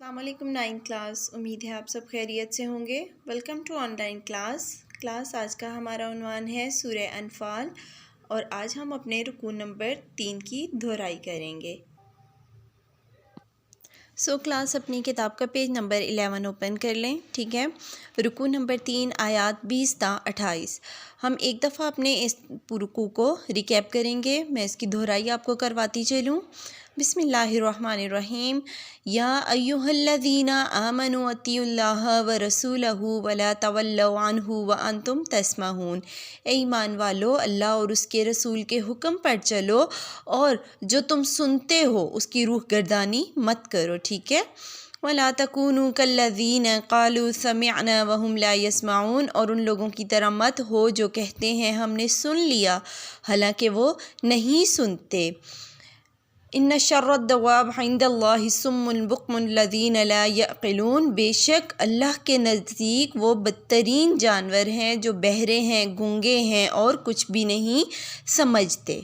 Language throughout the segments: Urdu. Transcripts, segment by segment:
السلام علیکم 9 کلاس، امید ہے آپ سب خیریت سے ہوں گے۔ Welcome to online class آج کا ہمارا عنوان ہے سورہ انفال، اور آج ہم اپنے رکوع نمبر 3 کی دہرائی کریں گے۔ کلاس اپنی کتاب کا پیج نمبر 11 اوپن کر لیں، ٹھیک ہے۔ رکوع نمبر 3 آیات 20 تا 28۔ ہم ایک دفعہ اپنے اس رکوع کو ریکیپ کریں گے، میں اس کی دہرائی آپ کو کرواتی چلوں۔ بسم اللہ الرحمن الرحیم۔ یا ایھا الذین آمنوا اطیعوا اللہ ورسولہ ولا تولوا عنہ وانتم تسمعون۔ اے ایمان والو، اللہ اور اس کے رسول کے حکم پر چلو اور جو تم سنتے ہو اس کی روح گردانی مت کرو، ٹھیک ہے۔ وَلَا تَكُونُوا كَالَّذِينَ قَالُوا سَمِعْنَا وَهُمْ لَا يَسْمَعُونَ، اور ان لوگوں کی طرح مت ہو جو کہتے ہیں ہم نے سن لیا حالانکہ وہ نہیں سنتے۔ إِنَّ شَرَّ الدَّوَابِ عِندَ اللَّهِ الصُّمُّ الْبُكْمُ الَّذِينَ لَا يَعْقِلُونَ، بے شک اللہ کے نزدیک وہ بدترین جانور ہیں جو بہرے ہیں، گونگے ہیں اور کچھ بھی نہیں سمجھتے۔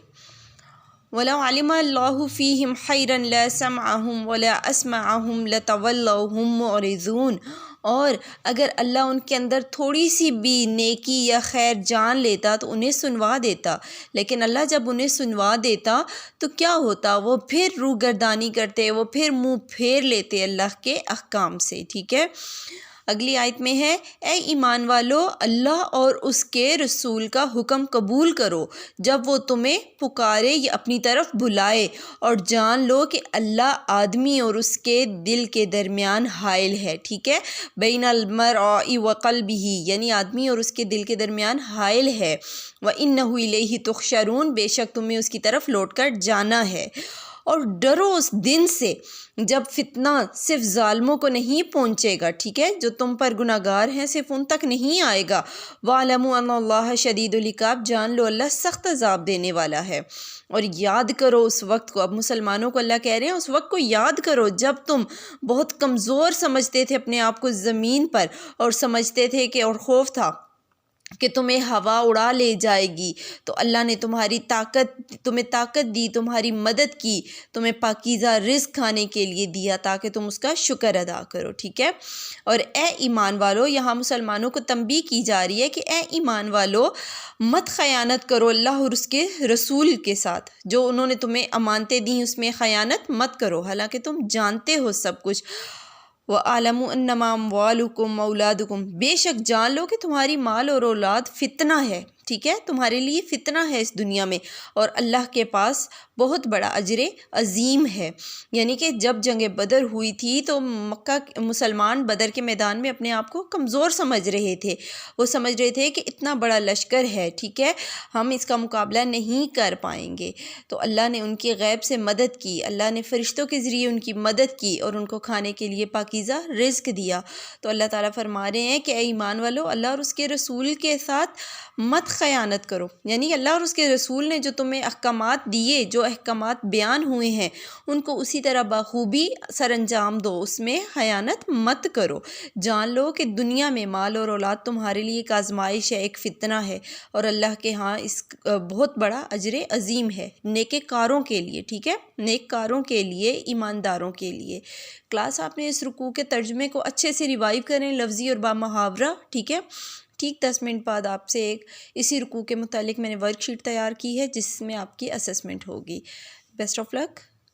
وَلَوْ عَلِمَ اللَّهُ فِيهِمْ خَيْرًا لَّأَسْمَعَهُمْ وَلَا أَسْمَعَهُمْ لَتَوَلَّوْا وَهُمْ مُعْرِضُونَ، اور اگر اللہ ان کے اندر تھوڑی سی بھی نیکی یا خیر جان لیتا تو انہیں سنوا دیتا، لیکن اللہ جب انہیں سنوا دیتا تو کیا ہوتا، وہ پھر روح گردانی کرتے، وہ پھر منہ پھیر لیتے اللہ کے احکام سے، ٹھیک ہے۔ اگلی آیت میں ہے، اے ایمان والو، اللہ اور اس کے رسول کا حکم قبول کرو جب وہ تمہیں پکارے یا اپنی طرف بلائے، اور جان لو کہ اللہ آدمی اور اس کے دل کے درمیان حائل ہے، ٹھیک ہے۔ بین المرء وقلبہ، یعنی آدمی اور اس کے دل کے درمیان حائل ہے۔ وَإِنَّهُ إِلَيْهِ تُحْشَرُونَ، بے شک تمہیں اس کی طرف لوٹ کر جانا ہے۔ اور ڈرو اس دن سے جب فتنہ صرف ظالموں کو نہیں پہنچے گا، ٹھیک ہے، جو تم پر گناہ گار ہیں صرف ان تک نہیں آئے گا۔ وَاعْلَمُوا أَنَّ اللَّهَ شَدِيدُ الْعِقَابِ، جان لو اللہ سخت عذاب دینے والا ہے۔ اور یاد کرو اس وقت کو، اب مسلمانوں کو اللہ کہہ رہے ہیں اس وقت کو یاد کرو جب تم بہت کمزور سمجھتے تھے اپنے آپ کو زمین پر، اور سمجھتے تھے کہ اور خوف تھا کہ تمہیں ہوا اڑا لے جائے گی، تو اللہ نے تمہیں طاقت دی، تمہاری مدد کی، تمہیں پاکیزہ رزق کھانے کے لیے دیا تاکہ تم اس کا شکر ادا کرو، ٹھیک ہے۔ اور اے ایمان والو، یہاں مسلمانوں کو تنبیہ کی جا رہی ہے کہ اے ایمان والو، مت خیانت کرو اللہ اور اس کے رسول کے ساتھ، جو انہوں نے تمہیں امانتیں دیں اس میں خیانت مت کرو حالانکہ تم جانتے ہو سب کچھ۔ وَاعْلَمُوا أَنَّمَا أَمْوَالُكُمْ وَأَوْلَادُكُمْ، بے شک جان لو کہ تمہاری مال اور اولاد فتنہ ہے، ٹھیک ہے، تمہارے لیے فتنہ ہے اس دنیا میں، اور اللہ کے پاس بہت بڑا اجر عظیم ہے۔ یعنی کہ جب جنگ بدر ہوئی تھی تو مکہ مسلمان بدر کے میدان میں اپنے آپ کو کمزور سمجھ رہے تھے، وہ سمجھ رہے تھے کہ اتنا بڑا لشکر ہے، ٹھیک ہے، ہم اس کا مقابلہ نہیں کر پائیں گے، تو اللہ نے ان کی غیب سے مدد کی، اللہ نے فرشتوں کے ذریعے ان کی مدد کی اور ان کو کھانے کے لیے پاکیزہ رزق دیا۔ تو اللہ تعالیٰ فرما رہے ہیں کہ اے ایمان والو، اللہ اور اس کے رسول کے ساتھ مت خیانت کرو، یعنی اللہ اور اس کے رسول نے جو تمہیں احکامات دیے، جو احکامات بیان ہوئے ہیں، ان کو اسی طرح بخوبی سر انجام دو، اس میں خیانت مت کرو۔ جان لو کہ دنیا میں مال اور اولاد تمہارے لیے ایک آزمائش ہے، ایک فتنہ ہے، اور اللہ کے ہاں اس بہت بڑا اجر عظیم ہے نیک کاروں کے لیے، ٹھیک ہے، نیک کاروں کے لیے، ایمانداروں کے لیے۔ کلاس آپ نے اس رکوع کے ترجمے کو اچھے سے ریوائیو کریں لفظی اور با محاورہ، ٹھیک ہے۔ ٹھیک 10 منٹ بعد آپ سے ایک اسی رکوع کے متعلق میں نے ورک شیٹ تیار کی ہے جس میں آپ کی اسسمنٹ ہوگی۔ Best of look.